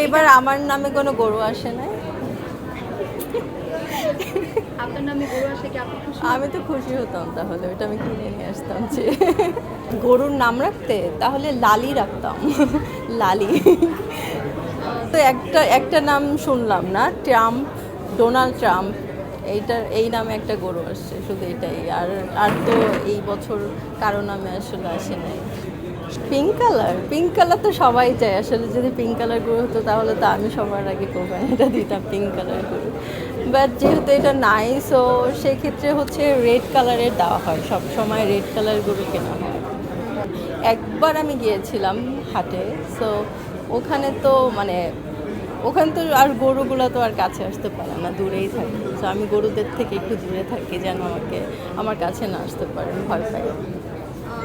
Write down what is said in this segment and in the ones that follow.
এবার আমার নামে কোনো গরু আসে নাই। আপনার নামে গরু আসে কি আপনি খুশি? আমি তো খুশি হতাম, তাহলে ওটা আমি কিনে নিয়ে আসতাম যে গরুর নাম রাখতে তাহলে লালি রাখতাম। লালি। তো একটা একটা নাম শুনলাম না, ট্রাম্প, ডোনাল্ড ট্রাম্প, এই নামে একটা গরু আসছে, শুধু এটাই। আর আর তো এই বছর কারো নামে আসলে আসে নাই। পিঙ্ক কালার তো সবাই চায় আসলে। যদি পিঙ্ক কালার গরু হতো তাহলে তো আমি সবার আগে কোরবানিটা দিতাম পিঙ্ক কালার গরু। বাট যেহেতু এটা নাই, সো সেক্ষেত্রে হচ্ছে রেড কালারের দেওয়া হয়, সব সময় রেড কালার গরু কেনা হয়। একবার আমি গিয়েছিলাম হাটে, সো ওখানে তো মানে ওখানে তো আর গরুগুলো তো আর কাছে আসতে পারে না, দূরেই থাকে। সো আমি গরুদের থেকে একটু দূরে থাকি, যেন আমার কাছে না আসতে পারে, ভয় পাই।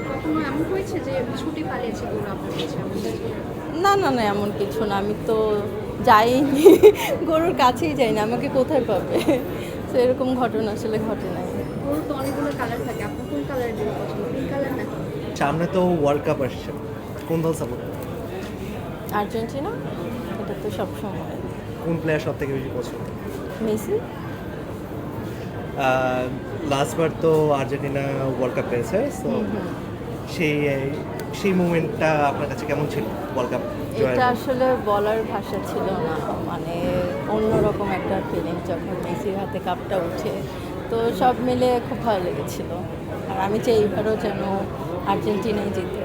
কখনো এমন হয়েছে যে ছুটি পালিয়েছে গরু আপনার কাছে এমন কিছু? না না না, এমন কিছু না। আমি তো যাইনি, গরুর কাছেই যাই না, আমাকে কোথায় পাবে। তো এরকম ঘটনা আসলে ঘটে নাই। গরু তো অনেকগুলো কালার থাকে, আপনার কোন কালারের গরু পছন্দ, পিঙ্ক কালার নাকি? সামনে তো ওয়ার্ল্ড কাপ আসছে, কোন দল সাপোর্ট? আর্জেন্টিনা, এটা তো সব সময়। কোন প্লেয়ার সব থেকে বেশি পছন্দ? মেসি। লাস্টবার তো আর্জেন্টিনা ওয়ার্ল্ড কাপ পেয়েছে, সো সেই সেই মুমেন্টটা আপনার কাছে কেমন ছিল ওয়ার্ল্ড কাপ এটা আসলে বলার ভাষা ছিল না, মানে অন্যরকম একটা ফিলিং যখন মেসির হাতে কাপটা উঠে। তো সব মিলে খুব ভালো লেগেছিল। আর আমি চাই এবারও যেন আর্জেন্টিনাই জিতে।